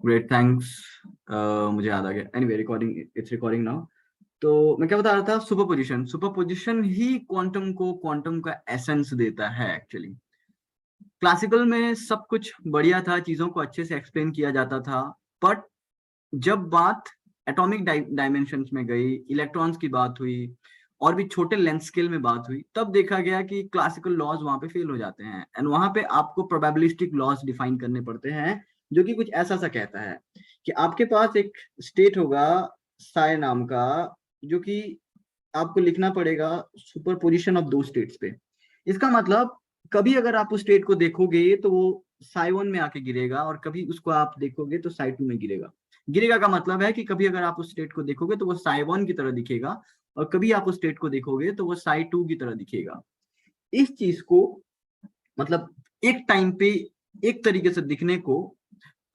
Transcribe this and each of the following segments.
Great, thanks. मुझे याद आ गया। Anyway, recording, it's recording now. तो मैं क्या बता रहा था, सुपरपोजिशन। सुपरपोजिशन ही क्वांटम को क्वांटम का एसेंस देता है एक्चुअली। क्लासिकल में सब कुछ बढ़िया था, चीजों को अच्छे से एक्सप्लेन किया जाता था, बट जब बात एटॉमिक डायमेंशंस में गई, इलेक्ट्रॉन्स की बात हुई, और भी छोटे लेंथ स्केल में बात हुई, तब देखा गया कि क्लासिकल लॉज वहां पे फेल हो जाते हैं, एंड वहां पे आपको प्रोबेबिलिस्टिक लॉज डिफाइन करने पड़ते हैं, जो कि कुछ ऐसा सा कहता है कि आपके पास एक स्टेट होगा साय नाम का, जो कि आपको लिखना पड़ेगा सुपरपोजिशन ऑफ दो स्टेट्स पे। इसका मतलब कभी अगर आप उस स्टेट को देखोगे तो वो साई वन में आके गिरेगा, और कभी उसको आप देखोगे तो साई टू में गिरेगा। गिरेगा का मतलब है कि कभी अगर आप उस स्टेट को देखोगे तो वो साई वन की तरह दिखेगा, और कभी आप उस स्टेट को देखोगे तो वो साई टू की तरह दिखेगा। इस चीज को, मतलब एक टाइम पे एक तरीके से दिखने को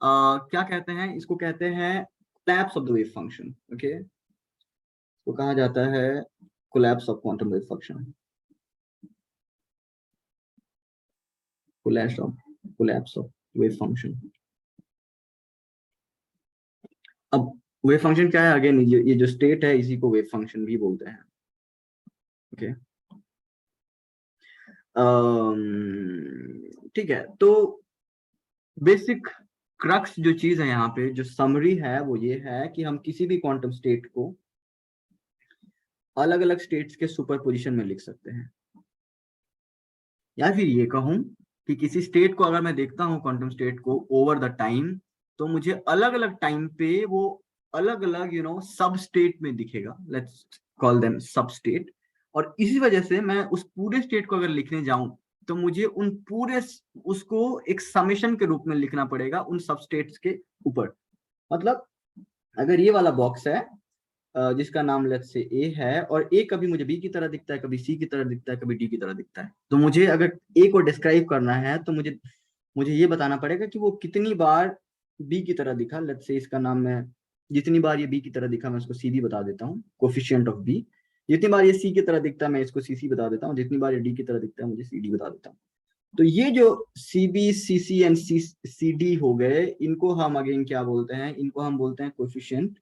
क्या कहते हैं, इसको कहते हैं collapse of the wave function. Okay, तो कहा जाता है collapse of quantum wave function. Collapse of wave function. अब वेव फंक्शन क्या है, अगेन ये जो स्टेट है इसी को वेव फंक्शन भी बोलते हैं। ओके, ठीक है। तो बेसिक क्रक्स जो चीज है यहाँ पे, जो समरी है वो ये है कि हम किसी भी क्वांटम स्टेट को अलग अलग स्टेट्स के सुपरपोजिशन में लिख सकते हैं, या फिर ये कहूं कि किसी स्टेट को अगर मैं देखता हूं, क्वांटम स्टेट को ओवर द टाइम, तो मुझे अलग अलग टाइम पे वो अलग अलग सब स्टेट में दिखेगा। लेट्स कॉल देम सब स्टेट। और इसी वजह से मैं उस पूरे स्टेट को अगर लिखने जाऊं, तो मुझे उन पूरे उसको एक समेशन के रूप में लिखना पड़ेगा उन सब स्टेट्स के ऊपर। मतलब अगर ये वाला बॉक्स है जिसका नाम लेट्स से ए है, और ए कभी मुझे बी की तरह दिखता है, कभी सी की तरह दिखता है, कभी डी की तरह दिखता है, तो मुझे अगर ए को डिस्क्राइब करना है तो मुझे मुझे ये बताना पड़ेगा कि वो कितनी बार बी की तरह दिखा। लेट्स से इसका नाम मैं, जितनी बार ये बी की तरह दिखा मैं उसको सी बी बता देता हूँ, कोफिशिएंट ऑफ बी। जितनी बार ये सी की तरह दिखता है मैं इसको सी सी बता देता हूँ, जितनी बार ये डी की तरह दिखता है मुझे सी डी बता देता हूँ। तो ये जो C B C C and C D हो गए, इनको हम अगेन क्या बोलते हैं, इनको हम बोलते हैं कोफिशिएंट।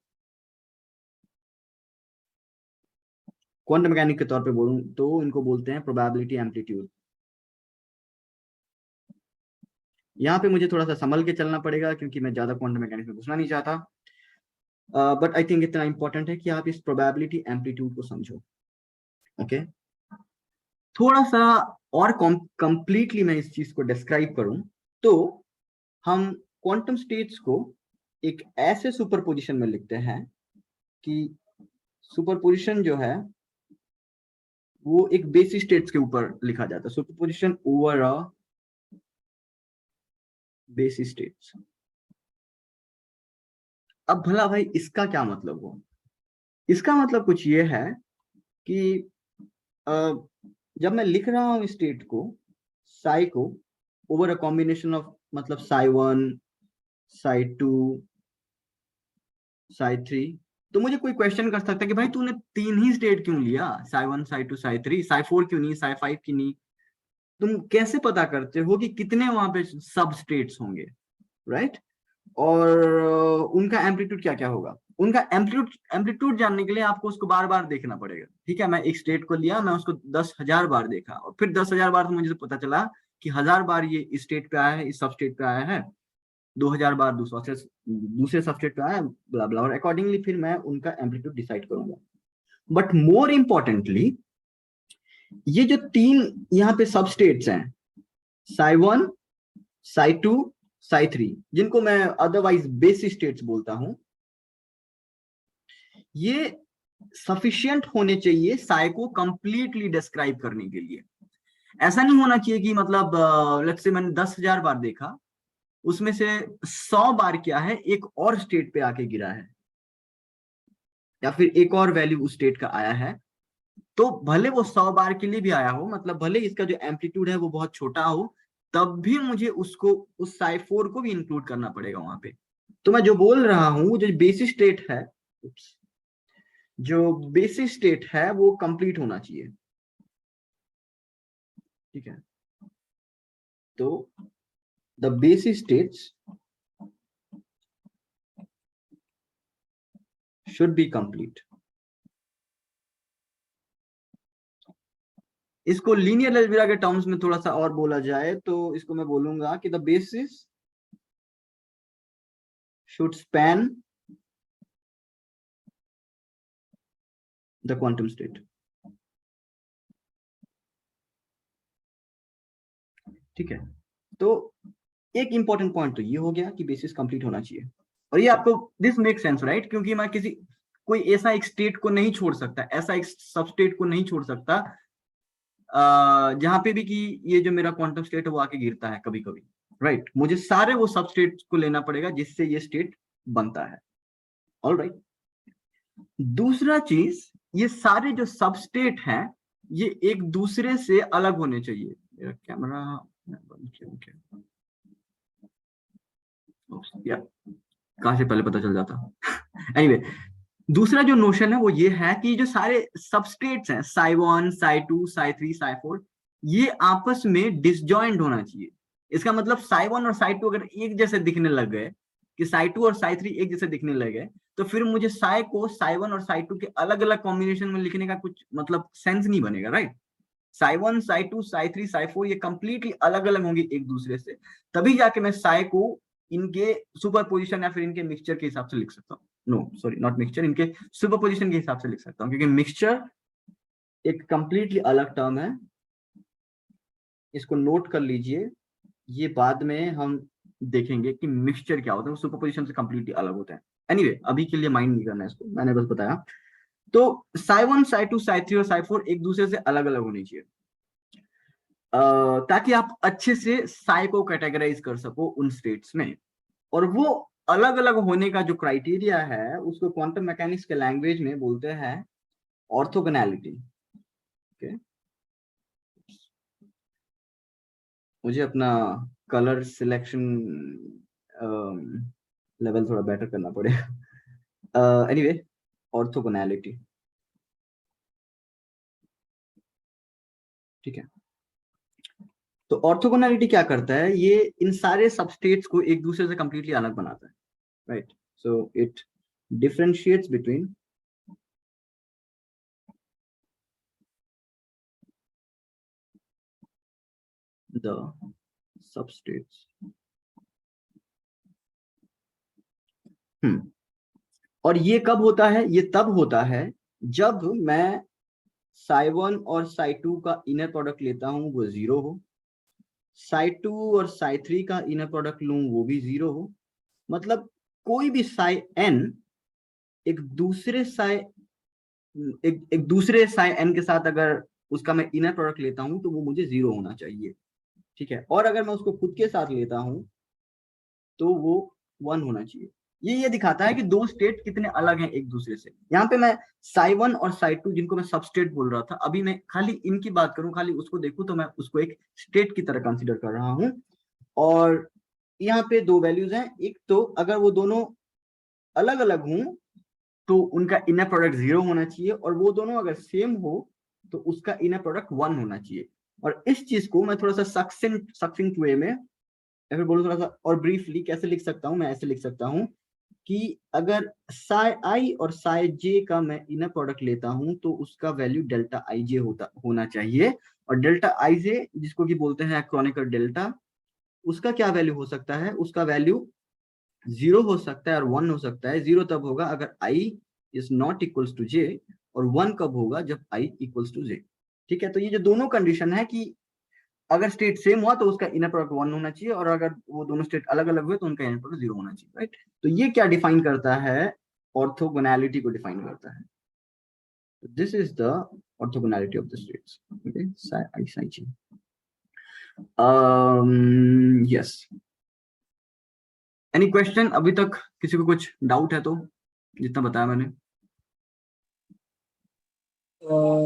क्वांटम मैकेनिक के तौर पे बोलूं तो इनको बोलते हैं प्रोबेबिलिटी एम्पलीट्यूड। यहाँ पे मुझे थोड़ा सा संभल के चलना पड़ेगा क्योंकि मैं ज्यादा क्वांटम मैकेनिक्स में घुसना नहीं चाहता, बट आई थिंक इतना इंपॉर्टेंट है कि आप इस प्रोबेबिलिटी एम्पलीट्यूड को समझो। ओके, थोड़ा सा और कंप्लीटली मैं इस चीज को डिस्क्राइब करूं तो हम क्वांटम स्टेट्स को एक ऐसे सुपरपोजिशन में लिखते हैं कि सुपरपोजिशन जो है वो एक बेसिस स्टेट्स के ऊपर लिखा जाता है, superposition over a basis states. अब भला भाई इसका क्या मतलब हुआ? इसका मतलब कुछ ये है कि अ, जब मैं लिख रहा हूँ स्टेट को, साई को, ओवर अ कॉम्बिनेशन ऑफ, मतलब psi one, Sai to, Sai three, तो मुझे कोई क्वेश्चन कर सकता है कि भाई तूने तीन ही स्टेट क्यों लिया, psi one, Sai to, Sai three, Sai four क्यों नहीं, साई फाइव क्यों नहीं? तुम कैसे पता करते हो कि कितने वहां पे सब स्टेट्स होंगे, राइट? और उनका एम्पलीट्यूड क्या क्या होगा? उनका एम्पलीट्यूड एम्पलीट्यूड जानने के लिए आपको उसको बार बार देखना पड़ेगा। ठीक है, मैं एक स्टेट को लिया, मैं उसको 10,000 बार देखा, और फिर 10,000 बार तो मुझे पता चला कि 1,000 बार ये इस स्टेट पे आया है, इस सब स्टेट पे आया है, 2,000 बार दूसरे सब स्टेट पे आया है, ब्ला ब्ला, और अकॉर्डिंगली फिर मैं उनका एम्पलीट्यूड डिसाइड करूंगा। बट मोर इम्पोर्टेंटली, ये जो तीन यहाँ पे सब स्टेट्स हैं, psi one, Sai to, Sai three, जिनको मैं अदरवाइज बेसिस स्टेट्स बोलता हूं, ये सफिशियंट होने चाहिए साई को कंप्लीटली डिस्क्राइब करने के लिए। ऐसा नहीं होना चाहिए कि मतलब लेट्स से मैंने 10,000 बार देखा, उसमें से 100 बार क्या है, एक और स्टेट पे आके गिरा है, या फिर एक और वैल्यू उस स्टेट का आया है। तो भले वो 100 बार के लिए भी आया हो, मतलब भले इसका जो एम्पलीट्यूड है वो बहुत छोटा हो, तब भी मुझे उसको, उस साई फोर को भी इंक्लूड करना पड़ेगा वहां पे। तो मैं जो बोल रहा हूं, जो बेसिस स्टेट है, जो बेसिस स्टेट है वो कंप्लीट होना चाहिए। ठीक है, तो the basis states should be complete. इसको लीनियर अलजेब्रा के टर्म्स में थोड़ा सा और बोला जाए तो इसको मैं बोलूंगा कि the basis should span the quantum state. ठीक है, तो एक इंपॉर्टेंट पॉइंट तो ये हो गया कि बेसिस कंप्लीट होना चाहिए, और ये आपको दिस मेक सेंस राइट, क्योंकि मैं किसी कोई ऐसा एक स्टेट को नहीं छोड़ सकता, ऐसा एक सबस्टेट को नहीं छोड़ सकता जहां पे भी कि ये जो मेरा क्वांटम स्टेट है वो आके गिरता है कभी कभी, राइट मुझे सारे वो सबस्टेट को लेना पड़ेगा जिससे ये स्टेट बनता है। ऑल राइट, दूसरा चीज, ये सारे जो सबस्टेट हैं ये एक दूसरे से अलग होने चाहिए। मेरा कैमरा कहां से पहले पता चल जाता। एनीवे दूसरा जो नोशन है वो ये है कि जो सारे सबस्टेट्स हैं साई 1 साई 2 साई 3 साई 4 ये आपस में डिसजॉइंट होना चाहिए। इसका मतलब साई 1 और साई 2 अगर एक जैसे दिखने लग गए कि साई 2 और साई 3 एक जैसे दिखने लगे तो फिर मुझे साई को साई 1 और साई 2 के अलग अलग कॉम्बिनेशन में लिखने का कुछ मतलब सेंस नहीं बनेगा, राइट। साई 1 साई 2 साई 3 साई 4 ये कंप्लीटली अलग अलग होंगे एक दूसरे से, तभी जाके मैं साई को इनके सुपरपोजिशन या फिर इनके मिक्सचर के हिसाब से लिख सकता हूँ। नो सॉरी नॉट मिक्सचर, इनके सुपरपोजिशन के हिसाब से लिख सकता हूँ, क्योंकि मिक्सचर एक कंप्लीटली अलग टर्म है। इसको नोट कर लीजिए, ये बाद में हम देखेंगे कि मिक्सचर क्या होता है, वो सुपरपोजिशन से कंप्लीटली अलग होता है। एनीवे अभी के लिए माइंड नहीं करना है इसको, मैंने बस बताया। तो साई 1 साई 2 साई 3 और साई 4 एक दूसरे से अलग अलग होनी चाहिए ताकि आप अच्छे से साई को कैटेगराइज कर सको उन स्टेट्स में। और वो अलग अलग होने का जो क्राइटेरिया है उसको क्वांटम मैकेनिक्स के लैंग्वेज में बोलते हैं ऑर्थोगोनैलिटी। ओके, मुझे अपना कलर सिलेक्शन लेवल थोड़ा बेटर करना पड़ेगा। एनीवे ऑर्थोगोनैलिटी, ठीक है। तो ऑर्थोगोनैलिटी क्या करता है, ये इन सारे सबस्टेट्स को एक दूसरे से कंप्लीटली अलग बनाता है, right. So it differentiates between the substates। और ये कब होता है, ये तब होता है जब मैं साई 1 और साई 2 का इनर प्रोडक्ट लेता हूं वो 0 हो, साई 2 और साई 3 का इनर प्रोडक्ट लूं वो भी 0 हो। मतलब कोई भी साई n एक दूसरे साई एक दूसरे साई n के साथ अगर उसका मैं इनर प्रोडक्ट लेता हूं तो वो मुझे 0 होना चाहिए, ठीक है। और अगर मैं उसको खुद के साथ लेता हूं तो वो 1 होना चाहिए। ये दिखाता है कि दो स्टेट कितने अलग हैं एक दूसरे से। यहाँ पे मैं साई 1 और साई 2 जिनको मैं सबस्टेट बोल रहा था, अभी मैं खाली इनकी बात करूं, खाली उसको देखूं तो मैं उसको एक स्टेट की तरह कंसीडर कर रहा हूं। और यहाँ पे दो वैल्यूज हैं, एक तो अगर वो दोनों अलग अलग हों तो उनका इनर प्रोडक्ट 0 होना चाहिए, और वो दोनों अगर सेम हो तो उसका इनर प्रोडक्ट 1 होना चाहिए। और इस चीज को मैं थोड़ा सा सक्सेंट वे में या फिर बोलो थोड़ा सा और ब्रीफली कैसे लिख सकता हूं, मैं ऐसे लिख सकता हूं कि अगर साई आई और साई जे का मैं इनर प्रोडक्ट लेता हूं तो उसका वैल्यू डेल्टा आई जे होना चाहिए। और डेल्टा आई जे जिसको कि बोलते हैं क्रोनिकल डेल्टा, उसका क्या वैल्यू हो सकता है, उसका वैल्यू 0 हो सकता है और 1 हो सकता है। 0 तब होगा अगर I is not equals to जे, और 1 कब होगा जब आई इक्वल्स टू जे, ठीक है। तो ये जो दोनों कंडीशन है कि अगर स्टेट सेम हुआ तो उसका इनर प्रोडक्ट 1 होना चाहिए, और अगर वो दोनों स्टेट अलग अलग हुए तो उनका इनर प्रोडक्ट 0 होना चाहिए, राइट। तो ये क्या डिफाइन करता है, ऑर्थोगोनैलिटी को डिफाइन करता है। This is the orthogonality of the states. Okay, Sai Sai ji. Yes, any question अभी तक, किसी को कुछ डाउट है तो, जितना बताया मैंने।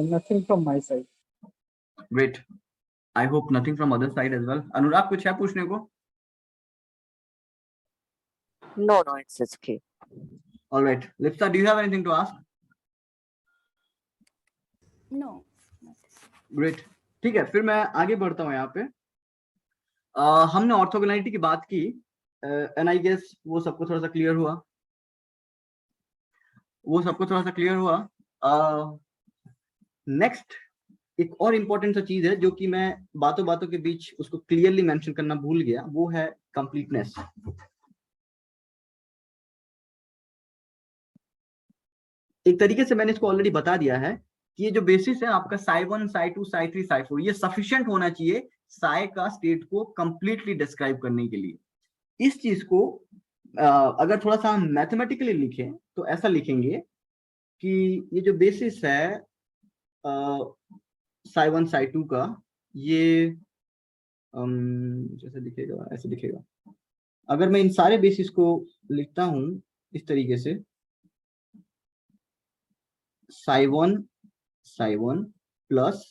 Nothing from my side. Great. I hope nothing from other side as well. अनुराग कुछ है पूछने को? No, it's okay. All right. Lipsa, do you have anything to ask? No. Great. ठीक है, फिर मैं आगे बढ़ता हूँ यहाँ पे। हमने ऑर्थोगोनैलिटी की बात की, एंड आई गेस वो सबको थोड़ा सा क्लियर हुआ। वो सबको थोड़ा सा क्लियर हुआ? नेक्स्ट एक और इम्पोर्टेंट सा चीज है जो कि मैं बातों बातों के बीच उसको क्लियरली मेंशन करना भूल गया, वो है कंप्लीटनेस। एक तरीके से मैंने इसको ऑलरेडी बता दिया है कि ये जो बेसिस है आपका psi1 psi2 psi3 psi4, ये सफिशिएंट होना चाहिए psi का स्टेट को कंप्लीटली डिस्क्राइब करने के लिए। इस चीज को अगर थोड़ा सा हम मैथमेटिकली लिखें तो ऐसा लिखेंगे कि ये जो बेसिस है psi1 psi2 का, ये जैसे दिखेगा ऐसे दिखेगा। अगर मैं इन सारे बेसिस को लिखता हूं इस तरीके से, psi1 psi1 plus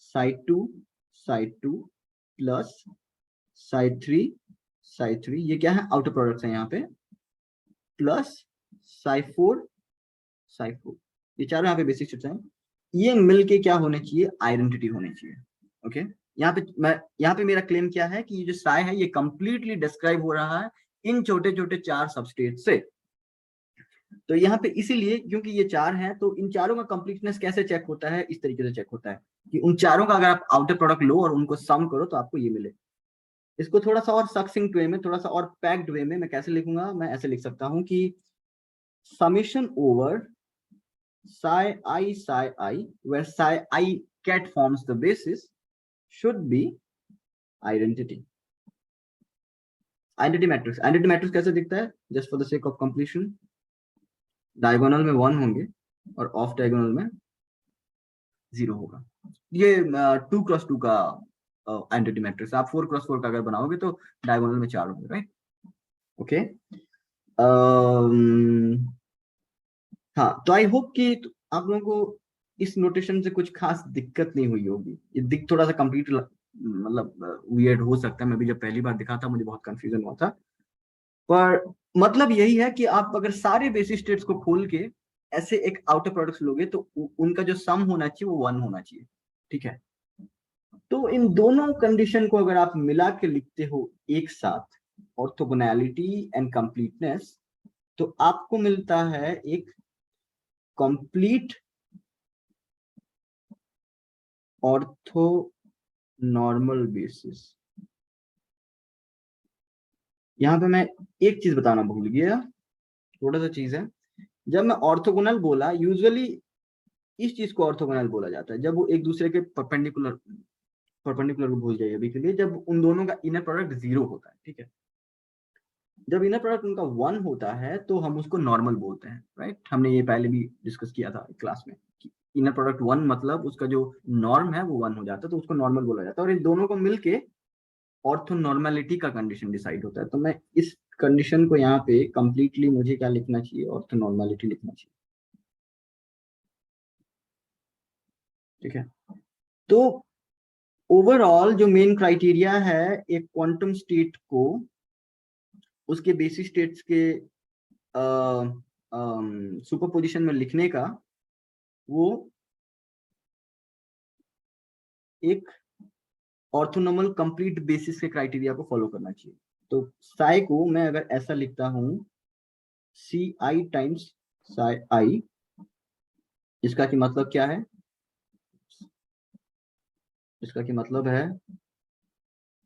psi2 psi2 plus psi3 psi3, ये क्या है, आउटर प्रोडक्ट्स है यहाँ पे, प्लस psi4 psi4, ये चारों यहाँ पे बेसिक स्टेट्स हैं। ये मिलके क्या होने चाहिए, आइडेंटिटी होनी चाहिए। ओके, यहाँ पे मेरा क्लेम क्या है कि ये जो साई है ये कंप्लीटली डिस्क्राइब हो रहा है इन छोटे छोटे 4 सबस्टेट से। तो यहाँ पे इसीलिए क्योंकि ये 4 हैं, तो इन चारों का कंप्लीटनेस कैसे चेक होता है, इस तरीके से चेक होता है कि उन चारों का अगर आप आउटर प्रोडक्ट लो और उनको सम करो तो आपको ये मिले। इसको थोड़ा सा और सक्सिंक्ट वे में, थोड़ा सा और पैक्ड वे में मैं कैसे लिखूंगा, मैं ऐसे लिख सकता हूँ कि summation over psi I, where psi I cat forms the basis, should be identity. Identity matrix, identity matrix कैसे दिखता है, just for the sake of completion, diagonal में 1 होंगे और ऑफ डायगोनल में 0 होगा। ये 2x2 का आइडेंटिटी मैट्रिक्स। आप 4x4 का अगर बनाओगे तो डायगोनल में 4 होंगे, राइट? ओके, हाँ, तो आई होप कि आप लोगों को इस नोटेशन से कुछ खास दिक्कत नहीं हुई होगी। ये दिख थोड़ा सा कंप्लीट मतलब वियर्ड हो सकता है, मैं भी जब पहली बार दिखा था मुझे बहुत कंफ्यूजन हुआ था, पर मतलब यही है कि आप अगर सारे बेसिक स्टेट्स को खोल के ऐसे एक आउटर प्रोडक्ट्स लोगे तो उनका जो सम होना चाहिए वो 1 होना चाहिए, ठीक है? तो इन दोनों कंडीशन को अगर आप मिला के लिखते हो एक साथ, ऑर्थोगोनैलिटी एंड कंप्लीटनेस, तो आपको मिलता है एक कंप्लीट ऑर्थो नॉर्मल बेसिस। यहां पे मैं एक चीज बताना भूल गया, थोड़ा सा चीज है। जब मैं ऑर्थोगोनल बोला, यूजुअली इस चीज को ऑर्थोगोनल बोला जाता है जब वो एक दूसरे के परपेंडिकुलर को भूल जाइए अभी के लिए, जब उन दोनों का इनर प्रोडक्ट 0 होता है, ठीक है? जब इनर प्रोडक्ट उनका 1 होता है तो हम उसको नॉर्मल बोलते हैं, राइट? हमने ये पहले भी डिस्कस किया था क्लास में कि इनर प्रोडक्ट 1 मतलब उसका जो नॉर्म है वो 1 हो जाता है, तो उसको नॉर्मल बोला जाता है। और इन दोनों को मिलके ऑर्थोनॉर्मेलिटी का कंडीशन डिसाइड होता है। तो मैं इस कंडीशन को यहाँ पे कंप्लीटली मुझे क्या लिखना चाहिए, ऑर्थोनॉर्मेलिटी लिखना चाहिए, ठीक है? तो ओवरऑल जो मेन क्राइटेरिया है एक क्वांटम स्टेट को उसके बेसिक स्टेट्स के सुपरपोजिशन में लिखने का, वो एक ऑर्थोनॉर्मल कंप्लीट बेसिस के क्राइटेरिया को फॉलो करना चाहिए। तो साई को मैं अगर ऐसा लिखता हूं, सी आई टाइम्स साई आई, इसका की मतलब क्या है, इसका की मतलब है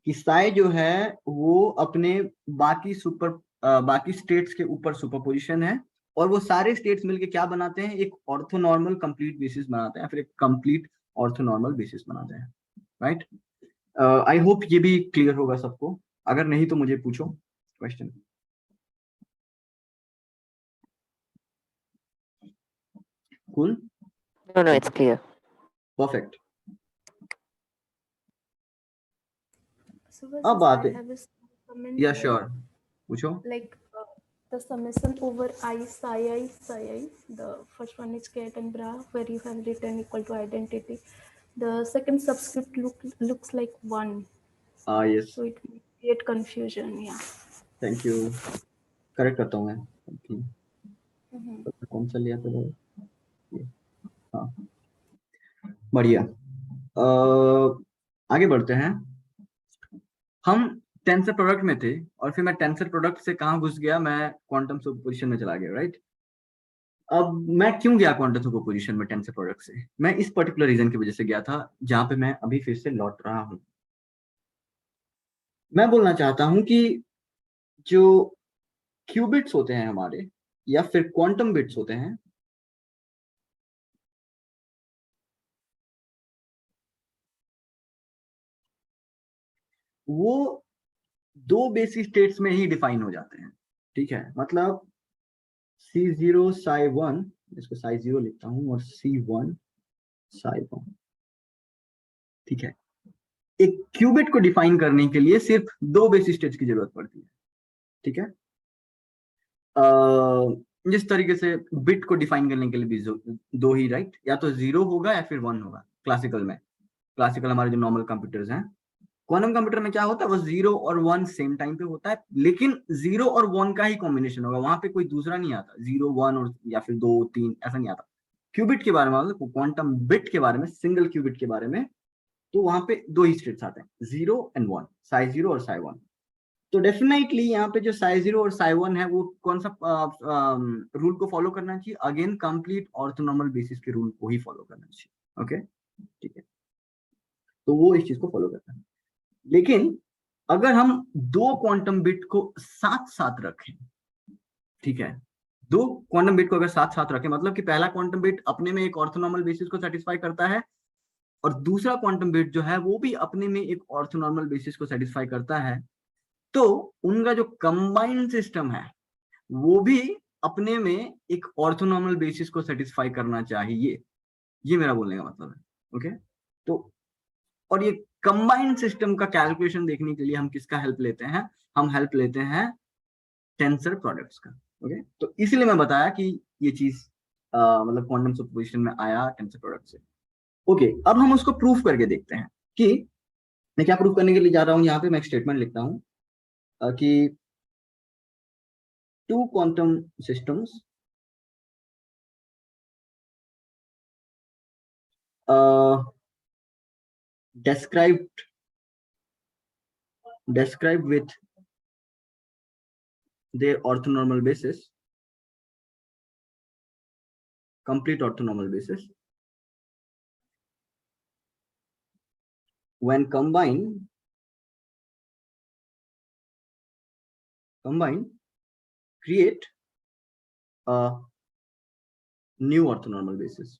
कि साई जो है वो अपने बाकी स्टेट्स के ऊपर सुपरपोजिशन है, और वो सारे स्टेट्स मिलके क्या बनाते हैं, एक ऑर्थोनॉर्मल कंप्लीट बेसिस बनाते हैं, फिर एक कंप्लीट ऑर्थोनॉर्मल बेसिस बनाते हैं, राइट? आई होप ये भी क्लियर होगा सबको, अगर नहीं तो मुझे पूछो question. Cool? No, it's clear. Perfect. So versus अब बात I है, have a comment या here, श्योर पूछो। like the summation over I, psi I. The first one is cat and bra, where you have written equal to identity. The second subscript looks like 1. Yes, So it may create confusion. Yeah. Thank you, correct करता हूँ मैं। कौन सा लिया था? हाँ, बढ़िया। आगे बढ़ते हैं। हम टेंसर प्रोडक्ट में थे और फिर मैं टेंसर प्रोडक्ट से कहाँ घुस गया, मैं क्वांटम सुपरपोजिशन में चला गया, राइट? अब मैं क्यों गया क्वांटम सुपरपोजिशन में टेंसर प्रोडक्ट से? मैं इस पर्टिकुलर रीजन की वजह से गया था, जहां पे मैं अभी फिर से लौट रहा हूं। मैं बोलना चाहता हूं कि जो क्यूबिट्स होते हैं हमारे, या फिर क्वांटम बिट्स होते हैं, वो दो बेसिक स्टेट्स में ही डिफाइन हो जाते हैं। ठीक है, मतलब C0 psi1, इसको psi0 लिखता हूं, और C1 psi1। ठीक है, एक क्यूबिट को डिफाइन करने के लिए सिर्फ दो बेसिक स्टेट्स की जरूरत पड़ती है। ठीक है, जिस तरीके से बिट को डिफाइन करने के लिए भी दो ही, राइट, या तो 0 होगा या फिर 1 होगा। क्लासिकल में, क्लासिकल हमारे जो नॉर्मल कंप्यूटर्स हैं, क्वांटम कंप्यूटर में क्या होता है, वो 0 और 1 सेम टाइम पे होता है, लेकिन 0 और 1 का ही कॉम्बिनेशन होगा, वहां पे कोई दूसरा नहीं आता, 0 1 और या फिर 2 3 ऐसा नहीं आता। क्यूबिट के बारे में, मतलब क्वांटम बिट के बारे में, सिंगल क्यूबिट के बारे में, तो वहां पे दो ही स्टेट्स आते हैं, 0 एंड 1, psi0 और psi1। तो डेफिनेटली यहाँ पे जो psi0 और psi1 है, वो कौन सा रूल को फॉलो करना चाहिए? अगेन कंप्लीट ऑर्थोनॉर्मल बेसिस के रूल को ही फॉलो करना चाहिए। ओके, ठीक है, तो वो इस चीज को फॉलो करता है। लेकिन अगर हम दो क्वांटम बिट को साथ साथ रखें, ठीक है, दो क्वांटम बिट को अगर साथ साथ रखें, मतलब कि पहला क्वांटम बिट अपने में एक ऑर्थोनॉर्मल बेसिस को सेटिस्फाई करता है, और दूसरा क्वांटम बिट जो है वो भी अपने में एक ऑर्थोनॉर्मल बेसिस को सेटिस्फाई करता है, तो उनका जो कंबाइंड सिस्टम है वो भी अपने में एक ऑर्थोनॉर्मल बेसिस को सेटिस्फाई करना चाहिए। ये मेरा बोलने का मतलब है। ओके, तो और ये कंबाइंड सिस्टम का कैलकुलेशन देखने के लिए हम किसका हेल्प लेते हैं? हम हेल्प लेते हैं टेंसर प्रोडक्ट्स का। ओके, तो इसलिए मैं बताया कि ये चीज मतलब क्वांटम सुपरपोजिशन में आया टेंसर प्रोडक्ट से। ओके, अब हम उसको प्रूफ करके देखते हैं कि मैं क्या प्रूफ करने के लिए जा रहा हूं। यहाँ पे मैं एक स्टेटमेंट लिखता हूं कि two quantum systems described with their orthonormal basis, complete orthonormal basis, when combined create a new orthonormal basis.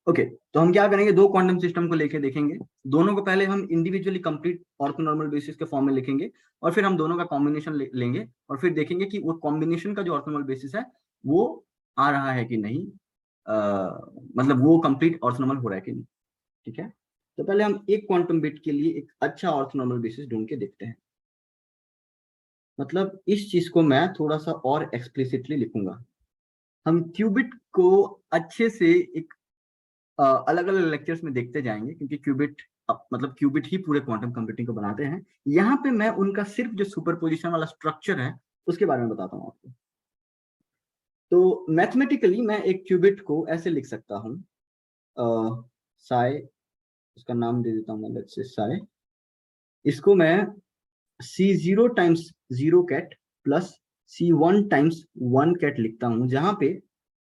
Okay, तो हम क्या करेंगे, दो क्वांटम सिस्टम को लेके देखेंगे, दोनों को पहले हम इंडिविजुअली कंप्लीट ऑर्थोनॉर्मल बेसिस के फॉर्म में लिखेंगे, और फिर हम दोनों का कॉम्बिनेशन लेंगे, और फिर देखेंगे कि वो कॉम्बिनेशन का जो ऑर्थोनॉर्मल बेसिस है वो आ रहा है कि नहीं, मतलब वो कंप्लीट ऑर्थोनॉर्मल हो रहा है कि नहीं। ठीक है, तो पहले हम एक क्वांटम बिट के लिए एक अच्छा ऑर्थोनॉर्मल बेसिस ढूंढ के देखते हैं। मतलब इस चीज को मैं थोड़ा सा और एक्सप्लिसिटली लिखूंगा। हम क्यूबिट को अच्छे से एक अलग अलग लेक्चर्स में देखते जाएंगे, क्योंकि क्यूबिट मतलब क्यूबिट ही पूरे क्वांटम कंप्यूटिंग को बनाते हैं। यहाँ पे मैं उनका सिर्फ जो सुपरपोजिशन वाला स्ट्रक्चर है उसके बारे में बताता हूँ आपको। तो मैथमेटिकली मैं एक क्यूबिट को ऐसे लिख सकता हूँ, साई, उसका नाम दे देता हूँ मैं, लेट्स से साई। इसको मैं C0 times 0 ket plus C1 times 1 ket लिखता हूं, जहां पे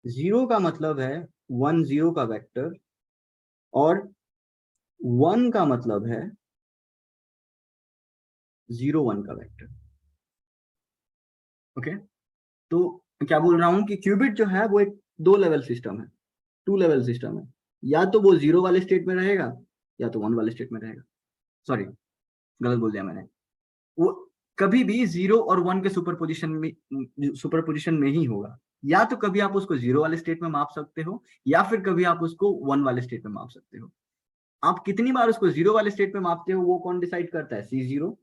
0 का मतलब है 1 0 का वेक्टर, और 1 का मतलब है 0 1 का वेक्टर। ओके, तो क्या बोल रहा हूं कि क्यूबिट जो है वो एक दो लेवल सिस्टम है, टू लेवल सिस्टम है। या तो वो 0 वाले स्टेट में रहेगा, या तो 1 वाले स्टेट में रहेगा। सॉरी, गलत बोल दिया मैंने। वो कभी भी 0 और 1 के सुपरपोजिशन में ही होगा। या तो कभी आप उसको 0 वाले स्टेट में माप सकते हो, या फिर कभी आप उसको 1 वाले स्टेट में माप सकते हो। आप कितनी बार उसको 0 वाले स्टेट में मापते हो वो कौन डिसाइड करता है? C0।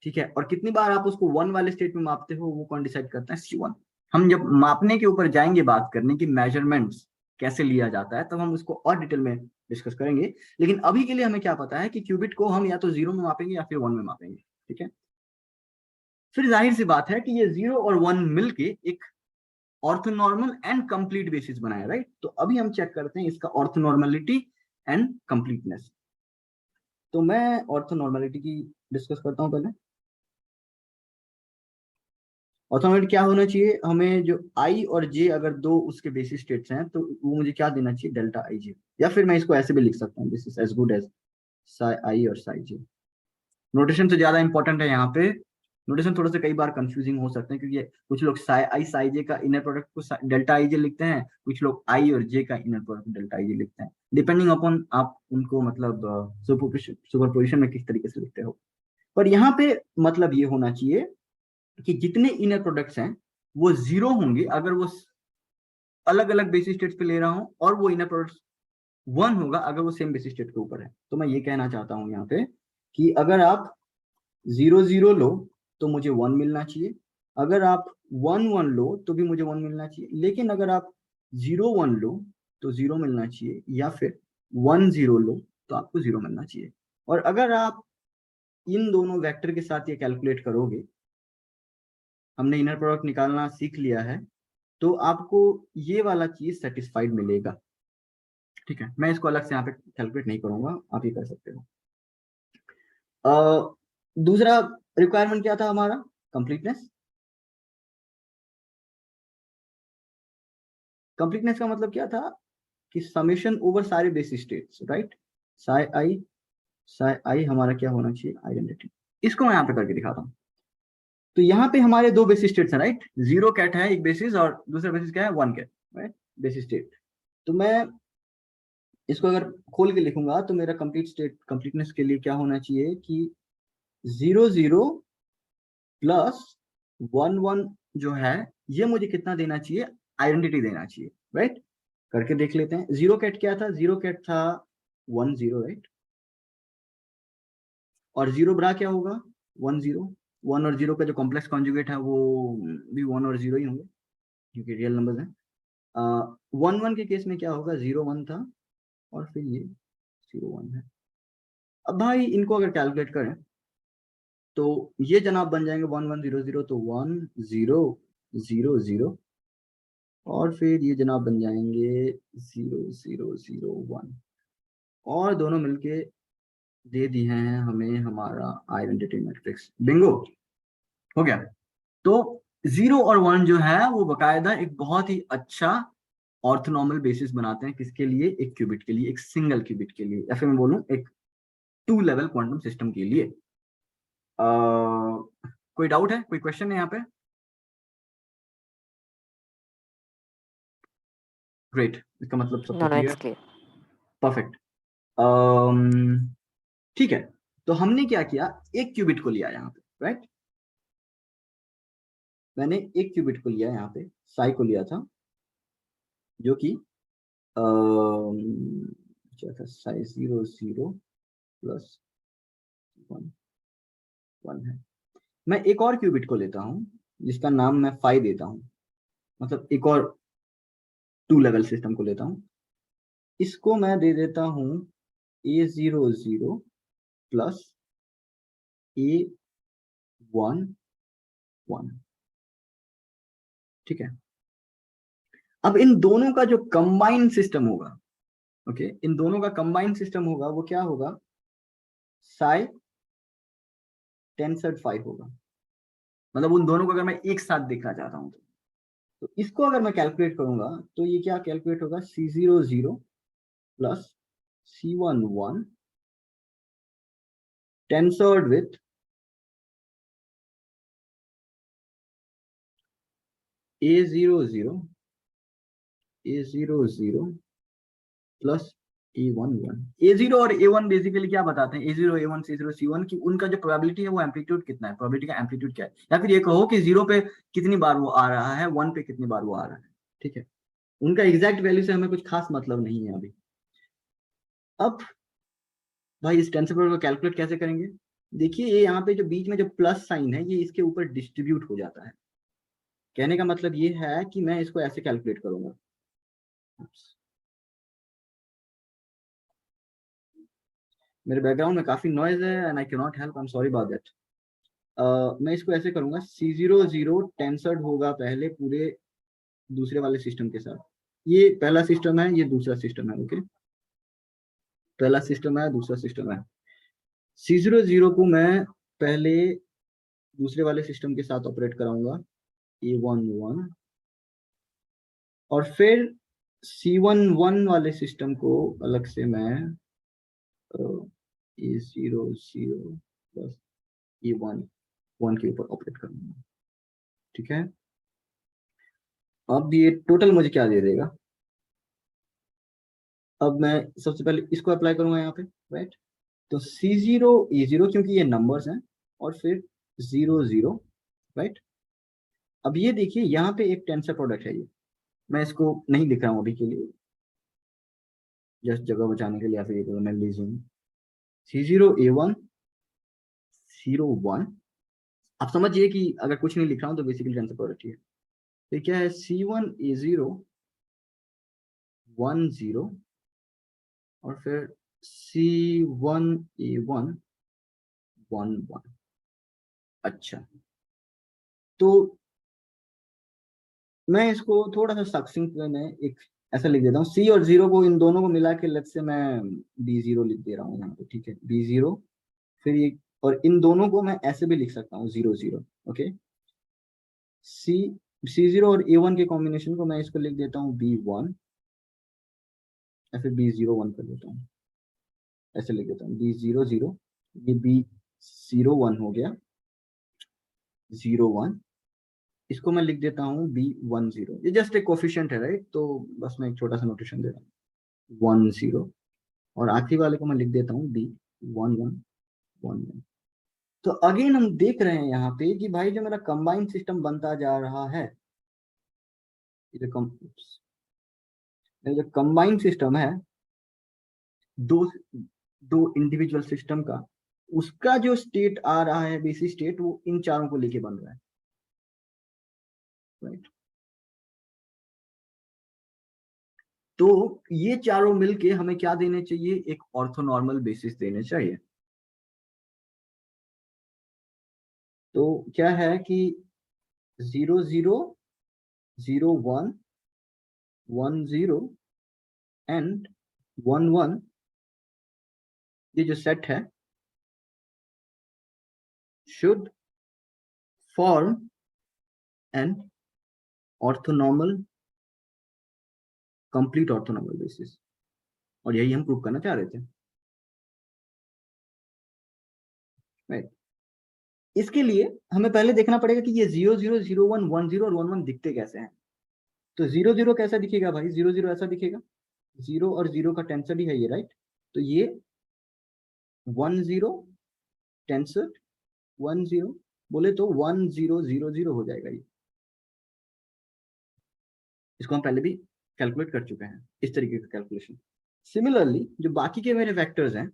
ठीक है, और कितनी बार आप उसको 1 वाले स्टेट में मापते हो वो कौन डिसाइड करता है? C1। हम जब मापने के ऊपर जाएंगे बात करने की, मेजरमेंट्स कैसे लिया जाता है, तब हम उसको और डिटेल में डिस्कस करेंगे। लेकिन अभी के लिए हमें क्या पता है कि क्यूबिट को हम या तो 0 में मापेंगे या फिर 1 में मापेंगे। ठीक है, फिर जाहिर सी बात है कि ये 0 और 1 मिलके एक ऑर्थोनॉर्मल एंड कंप्लीट बेसिस बनाया, राइट। तो अभी हम चेक करते हैं इसका ऑर्थोनॉर्मलिटी एंड कंप्लीटनेस। तो मैं ऑर्थोनॉर्मलिटी की डिस्कस करता हूँ पहले। ऑर्थोनॉर्मलिटी क्या होना चाहिए, हमें जो आई और जे अगर दो उसके बेसिस स्टेट्स हैं तो वो मुझे क्या देना चाहिए, डेल्टा आई जे, या फिर मैं इसको ऐसे भी लिख सकता हूँ, this is as good as psi i और साई जे। नोटेशन से ज्यादा इंपॉर्टेंट है यहाँ पे, नोटेशन थोड़ा सा कई बार कंफ्यूजिंग हो सकते हैं क्योंकि कुछ लोग साई आई साई जे का इनर प्रोडक्ट को डेल्टा आई जे लिखते हैं, कुछ लोग आई और जे का इनर प्रोडक्ट डेल्टा आई जे लिखते हैं, डिपेंडिंग अपॉन आप उनको मतलब सुपरपोजिशन में किस तरीके से लिखते हो। पर यहाँ पे मतलब ये होना चाहिए कि जितने इनर प्रोडक्ट्स हैं वो जीरो होंगे अगर वो अलग अलग बेसिस स्टेट्स पे ले रहा हूं, और वो इनर प्रोडक्ट्स वन होगा अगर वो सेम बेसिस स्टेट के ऊपर है। तो मैं ये कहना चाहता हूं यहाँ पे कि अगर आप 0 0 लो तो मुझे 1 मिलना चाहिए, अगर आप 1 1 लो तो भी मुझे 1 मिलना चाहिए, लेकिन अगर आप 0 1 लो तो 0 मिलना चाहिए, या फिर 1 0 लो तो आपको 0 मिलना चाहिए। और अगर आप इन दोनों वेक्टर के साथ ये कैलकुलेट करोगे, हमने इनर प्रोडक्ट निकालना सीख लिया है, तो आपको ये वाला चीज सेटिस्फाइड मिलेगा। ठीक है, मैं इसको अलग से यहाँ पे कैलकुलेट नहीं करूंगा, आप ये कर सकते हो। दूसरा रिक्वायरमेंट क्या था हमारा, कंप्लीटनेस। कंप्लीटनेस का मतलब क्या था कि समेशन ओवर सारे बेसिस स्टेट्स, राइट। साई आई हमारा क्या होना चाहिए, आइडेंटिटी। इसको मैं यहाँ पे करके दिखाता हूँ। तो यहाँ पे हमारे दो बेसिस स्टेट्स हैं, राइट। 0 कैट है एक बेसिस, और दूसरा बेसिस क्या है, 1 कैट, राइट, बेसिस स्टेट। तो मैं इसको अगर खोल के लिखूंगा तो मेरा कंप्लीटनेस के लिए क्या होना चाहिए कि 0 0 प्लस 1 1 जो है ये मुझे कितना देना चाहिए, आइडेंटिटी देना चाहिए, राइट। करके देख लेते हैं। 0 कैट क्या था, 0 कैट था 1 0, राइट। और 0 ब्रा क्या होगा, 1 0। 1 और 0 का जो कॉम्प्लेक्स कॉन्जुगेट है वो भी 1 और 0 ही होंगे क्योंकि रियल नंबर्स हैं। 1 1 के केस में क्या होगा, 0 1 था और फिर ये 0 1 है। अब भाई इनको अगर कैलकुलेट करें तो ये जनाब बन जाएंगे 1 1 0 0, तो 1 0 0 0, और फिर ये जनाब बन जाएंगे 0 0 0 1, और दोनों मिलके दे दिए हैं हमें हमारा आइडेंटिटी मैट्रिक्स। बिंगो, हो गया। तो 0 और 1 जो है वो बकायदा एक बहुत ही अच्छा ऑर्थोनॉर्मल बेसिस बनाते हैं, किसके लिए, एक क्यूबिट के लिए, एक सिंगल क्यूबिट के लिए, या फिर मैं बोलूं एक 2 लेवल क्वांटम सिस्टम के लिए। कोई डाउट है, कोई क्वेश्चन है यहाँ पे? ग्रेट, इसका मतलब सब No, no, clear. it's clear. Perfect. ठीक है, तो हमने क्या किया, एक क्यूबिट को लिया यहाँ पे, राइट। मैंने एक क्यूबिट को लिया यहाँ पे, साई को लिया था, जो कि क्या था, साई 0 0 प्लस 1 1 है। मैं एक और क्यूबिट को लेता हूँ जिसका नाम मैं फाई देता हूँ, मतलब एक और 2 लेवल सिस्टम को लेता हूँ। इसको मैं दे देता हूँ A0 0 प्लस A1 1। ठीक है, अब इन दोनों का जो कंबाइंड सिस्टम होगा, ओके, इन दोनों का कंबाइंड सिस्टम होगा वो क्या होगा, साई टेंसर्ड 5 होगा। मतलब उन दोनों को अगर मैं एक साथ देखना चाहता हूँ तो इसको अगर मैं कैलकुलेट करूंगा तो ये क्या कैलकुलेट होगा, C0 0 plus C1 1 टेंसर्ड with A0 0 A0 0 plus A1 1। A0 और A1 बेसिकली क्या बताते हैं, A0 A1 C0 C1 की उनका जो प्रोबेबिलिटी है वो एम्पलीट्यूड कितना है, प्रोबेबिलिटी का एम्पलीट्यूड क्या है, या फिर ये कहो कि 0 पे कितनी बार वो आ रहा है, 1 पे कितनी बार वो आ रहा है। ठीक है, उनका एग्जैक्ट वैल्यू से हमें कुछ खास मतलब नहीं है अभी। अब भाई इस टेंसर को कैलकुलेट कैसे करेंगे, देखिए ये यहाँ पे जो बीच में जो प्लस साइन है ये इसके ऊपर डिस्ट्रीब्यूट हो जाता है। कहने का मतलब ये है कि मैं इसको ऐसे कैलकुलेट करूंगा। मेरे बैकग्राउंड में काफी नॉइज है and I can not help, I am sorry about that. मैं इसको ऐसे करूंगा, C0 0 टेंसर्ड होगा पहले पूरे दूसरे वाले सिस्टम के साथ। ये पहला सिस्टम है, ये दूसरा सिस्टम है, ओके, पहला सिस्टम है दूसरा सिस्टम है। C00 को मैं पहले दूसरे वाले सिस्टम के साथ ऑपरेट कराऊंगा, A11, और फिर C11 वाले सिस्टम को अलग से मैं A00 प्लस A11 के ऊपर ऑपरेट करूंगा। ठीक है, अब ये टोटल मुझे क्या दे देगा? अब मैं सबसे पहले इसको अप्लाई करूंगा यहाँ पे, राइट? तो C0 E0, क्योंकि ये नंबर्स हैं, और फिर 00, राइट? अब ये देखिए यहाँ पे एक टेंसर प्रोडक्ट है, ये मैं इसको नहीं लिख रहा हूँ अभी के लिए, जस्ट जगह बचाने के लिए, या फिर मैं लीजिए C0 A1 0 1। आप समझिए कि अगर कुछ नहीं लिख रहा हूँ तो बेसिकली टेंसर प्रोडक्ट ही है। तो क्या है, C1 A0 1 0, और फिर C1 A1 1 1। अच्छा, तो मैं इसको थोड़ा सा सक्सिंक्ट में एक ऐसा लिख देता हूँ, C और 0 को, इन दोनों को मिला के लेट्स से मैं B0 लिख दे रहा हूँ यहाँ पे। ठीक है, B0, फिर ये, और इन दोनों को मैं ऐसे भी लिख सकता हूँ 0 0। ओके, C0 और A1 के कॉम्बिनेशन को मैं इसको लिख देता हूँ B1, या फिर B01 कर देता हूँ, ऐसे लिख देता हूँ B00, ये B01 हो गया, 01, इसको मैं लिख देता हूँ B10। ये जस्ट एक कोफिशिएंट है, राइट? तो बस मैं एक छोटा सा नोटेशन दे रहा हूँ 10, और आखिरी वाले को मैं लिख देता हूँ B1111। तो अगेन हम देख रहे हैं यहाँ पे कि भाई जो मेरा कंबाइंड सिस्टम बनता जा रहा है, ये जो कंबाइंड सिस्टम है, दो दो इंडिविजुअल सिस्टम का, उसका जो स्टेट आ रहा है, बेसिक स्टेट, वो इन चारों को लेके बन रहा है, राइट? तो ये चारों मिलके हमें क्या देने चाहिए? एक ऑर्थोनॉर्मल बेसिस देने चाहिए। तो क्या है कि 0 0 0 1 1 0 एंड 1 1, ये जो सेट है should form an orthonormal, complete orthonormal basis, और यही हम प्रूव करना चाह रहे थे, राइट? इसके लिए हमें पहले देखना पड़ेगा कि ये 0 0 0 1 1 0 और 1 1 दिखते कैसे हैं। तो 0 0 कैसा दिखेगा भाई? 0 0 ऐसा दिखेगा, 0 और 0 का टेंसर ही है ये, राइट? तो ये 1 0 टेंसर 1 0, बोले तो 1 0 0 0 हो जाएगा ये। इसको हम पहले भी कैलकुलेट कर चुके हैं, इस तरीके का कैलकुलेशन। सिमिलरली जो बाकी के मेरे वेक्टर्स हैं,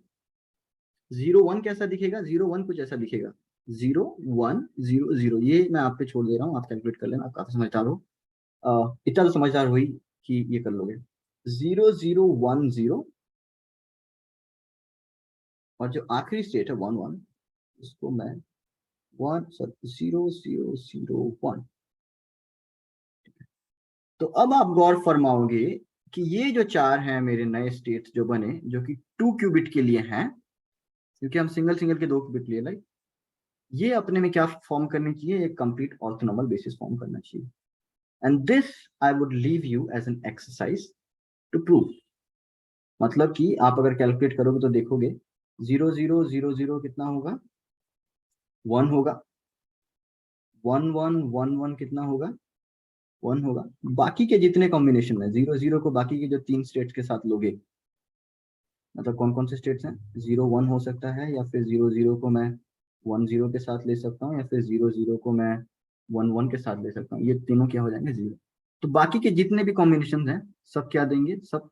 0 1 कैसा दिखेगा? 0 1 कुछ ऐसा दिखेगा, 0 1 0 0, ये मैं आप पे छोड़ दे रहा हूँ, आप कैलकुलेट कर लेना, आप काफी समझदार हो, इतना तो समझदार हुई कि ये कर लोगे। 0 0 1 0, और जो आखिरी स्टेट है 1 1, इसको मैं 0 0 0 1। तो अब आप गौर फरमाओगे कि ये जो चार हैं मेरे नए स्टेट जो बने, जो कि 2 क्यूबिट के लिए हैं, क्योंकि हम सिंगल सिंगल के 2 क्यूबिट लिए, लाइक ये अपने में क्या फॉर्म करनी चाहिए? एक कंप्लीट ऑर्थोनॉर्मल बेसिस फॉर्म करना चाहिए। And this I would leave you as an exercise to prove. मतलब कि आप अगर कैलकुलेट करोगे तो देखोगे 0 0 0 0 कितना होगा? 1 होगा, 1 1 1 1 कितना होगा? 1 होगा। बाकी के जितने कॉम्बिनेशन है 0 0 को बाकी के जो 3 स्टेट्स के साथ लोगे, मतलब कौन कौन से स्टेट्स हैं? 0 1 हो सकता है, या फिर 0 0 को मैं 1 0 के साथ ले सकता हूँ, या फिर 0 0 को मैं 1 1 के साथ ले सकता हूँ। ये तीनों क्या हो जाएंगे? 0। तो बाकी के जितने भी कॉम्बिनेशन हैं सब क्या देंगे? सब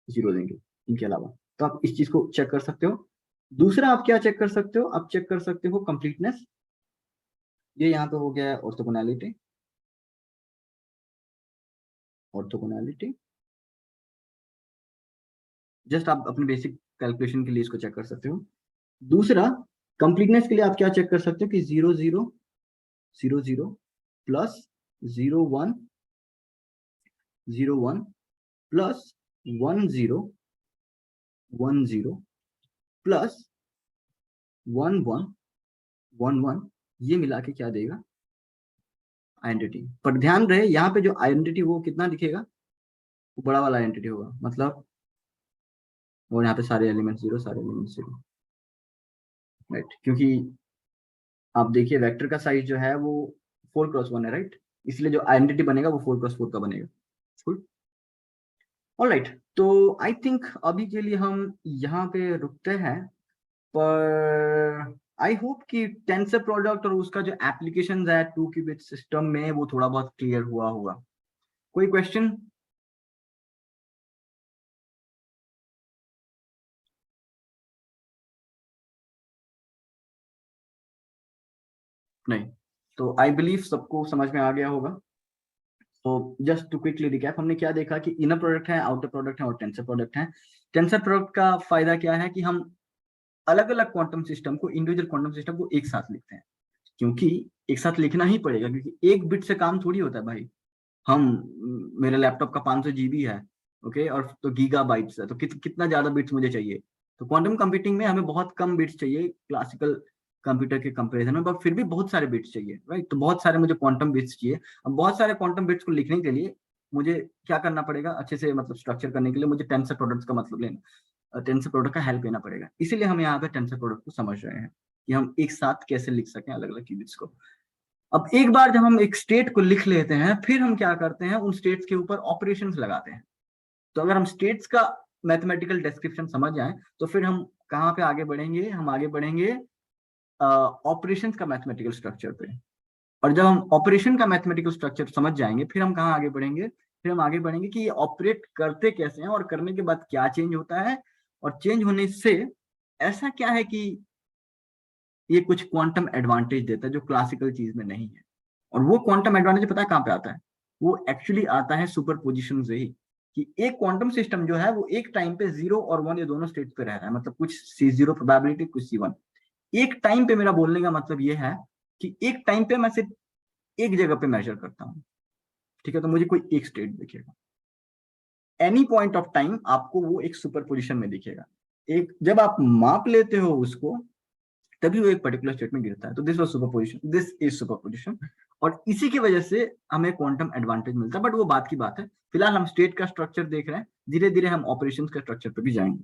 0 देंगे इनके अलावा। तो आप इस चीज को चेक कर सकते हो। दूसरा आप क्या चेक कर सकते हो? आप चेक कर सकते हो कंप्लीटनेस। ये यहाँ पे हो गया है ऑर्थोगोनैलिटी, ऑर्थोगोनैलिटी। जस्ट आप अपने बेसिक कैलकुलेशन के लिए इसको चेक कर सकते हो। दूसरा, कंप्लीटनेस के लिए आप क्या चेक कर सकते हो कि 0 0 0 0 प्लस 0 1 0 1 प्लस 1 0 1 0 प्लस 1 1 1 1 ये मिला के क्या देगा, आइडेंटिटी। पर ध्यान रहे यहाँ पे जो आइडेंटिटी वो कितना दिखेगा, वो बड़ा वाला आइडेंटिटी होगा, मतलब और यहाँ पे सारे एलिमेंट 0, सारे एलिमेंट 0, राइट। क्योंकि आप देखिए वेक्टर का साइज जो है वो 4x1 है, राइट। इसलिए जो आइडेंटिटी बनेगा वो 4x4 का बनेगा। Cool? ऑलराइट, तो आई थिंक अभी के लिए हम यहाँ पे रुकते हैं, पर आई होप कि टेंसर प्रोडक्ट और उसका जो एप्लीकेशन है 2 qubit सिस्टम में वो थोड़ा बहुत क्लियर हुआ होगा। कोई क्वेश्चन? नहीं, तो आई बिलीव सबको समझ में आ गया होगा। तो जस्ट टू क्विकली रिकैप, हमने क्या देखा कि इनर प्रोडक्ट है, आउटर प्रोडक्ट है और टेंसर प्रोडक्ट है। टेंसर प्रोडक्ट का फायदा क्या है कि हम अलग अलग क्वांटम सिस्टम को, इंडिविजुअल क्वांटम सिस्टम को एक साथ लिखते हैं, क्योंकि एक साथ लिखना ही पड़ेगा, क्योंकि एक बिट से काम थोड़ी होता है भाई। हम मेरे लैपटॉप का 500 GB है, ओके, और तो गीगाबाइट्स है, तो कितना ज्यादा बिट्स मुझे चाहिए। तो क्वांटम कंप्यूटिंग में हमें बहुत कम बिट्स चाहिए क्लासिकल कंप्यूटर के कंपैरिजन में, पर फिर भी बहुत सारे बिट्स चाहिए, राइट। तो बहुत सारे मुझे क्वांटम बिट्स चाहिए। अब बहुत सारे क्वांटम बिट्स को लिखने के लिए मुझे क्या करना पड़ेगा, अच्छे से मतलब स्ट्रक्चर करने के लिए मुझे टेंसर प्रोडक्ट्स का मतलब लेना, टेंसर प्रोडक्ट का हेल्प लेना पड़ेगा। इसीलिए हम यहाँ पे टेंसर प्रोडक्ट को समझ रहे हैं कि हम एक साथ कैसे लिख सकें अलग अलग क्यूबिट्स को। अब एक बार जब हम एक स्टेट को लिख लेते हैं, फिर हम क्या करते हैं, उन स्टेट्स के ऊपर ऑपरेशंस लगाते हैं। तो अगर हम स्टेट्स का मैथमेटिकल डिस्क्रिप्शन समझ जाएं, तो फिर हम कहाँ पे आगे बढ़ेंगे, हम आगे बढ़ेंगे ऑपरेशंस का मैथमेटिकल स्ट्रक्चर पे। और जब हम ऑपरेशन का मैथमेटिकल स्ट्रक्चर समझ जाएंगे, फिर हम कहाँ आगे बढ़ेंगे, फिर हम आगे बढ़ेंगे कि ये ऑपरेट करते कैसे हैं और करने के बाद क्या चेंज होता है, और चेंज होने से ऐसा क्या है कि ये कुछ क्वांटम एडवांटेज देता है जो क्लासिकल चीज में नहीं है। और वो क्वांटम एडवांटेज पता है कहाँ पे आता है, वो एक्चुअली आता है सुपरपोजिशन से ही, कि एक क्वांटम सिस्टम जो है वो एक टाइम पे 0 और 1 ये दोनों स्टेट पे रह रहा है, मतलब कुछ C0 प्रोबेबिलिटी, कुछ C1। एक टाइम पे मेरा बोलने का मतलब ये है कि एक टाइम पे मैं सिर्फ एक जगह पे मेजर करता हूँ, ठीक है। तो मुझे कोई एक स्टेट दिखेगा, एनी पॉइंट ऑफ टाइम आपको वो एक सुपरपोजिशन में दिखेगा। एक जब आप माप लेते हो उसको, तभी वो एक पर्टिकुलर स्टेट में गिरता है। तो this was superposition, this is superposition, और इसी की वजह से हमें क्वांटम एडवांटेज मिलता है। बट वो बात की बात है, फिलहाल हम स्टेट का स्ट्रक्चर देख रहे हैं, धीरे धीरे हम ऑपरेशंस के स्ट्रक्चर पे भी जाएंगे।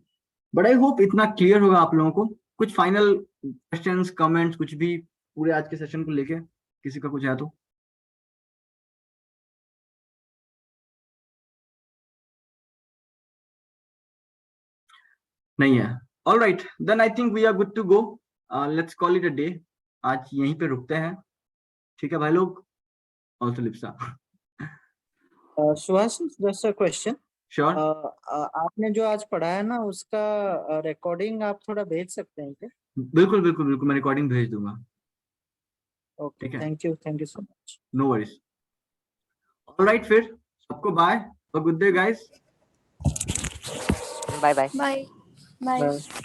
बट आई होप इतना क्लियर होगा आप लोगों को। कुछ फाइनल क्वेश्चंस, कमेंट्स, कुछ भी पूरे आज के सेशन को लेके किसी का कुछ है तो? नहीं है? All right, then I think we are good to go, let's call it a day. आज यहीं पे रुकते हैं, ठीक है भाई लोग? Also Lipsa. Suhas, just a question. Sure, आपने जो आज पढ़ाया ना, उसका रिकॉर्डिंग आप थोड़ा भेज सकते हैं क्या? बिल्कुल बिल्कुल बिल्कुल, मैं रिकॉर्डिंग भेज दूंगा। ओके, ठीक है, thank you so much. No worries. Alright, फिर सबको बाय और good day guys. Bye bye. Bye. Bye. Bye.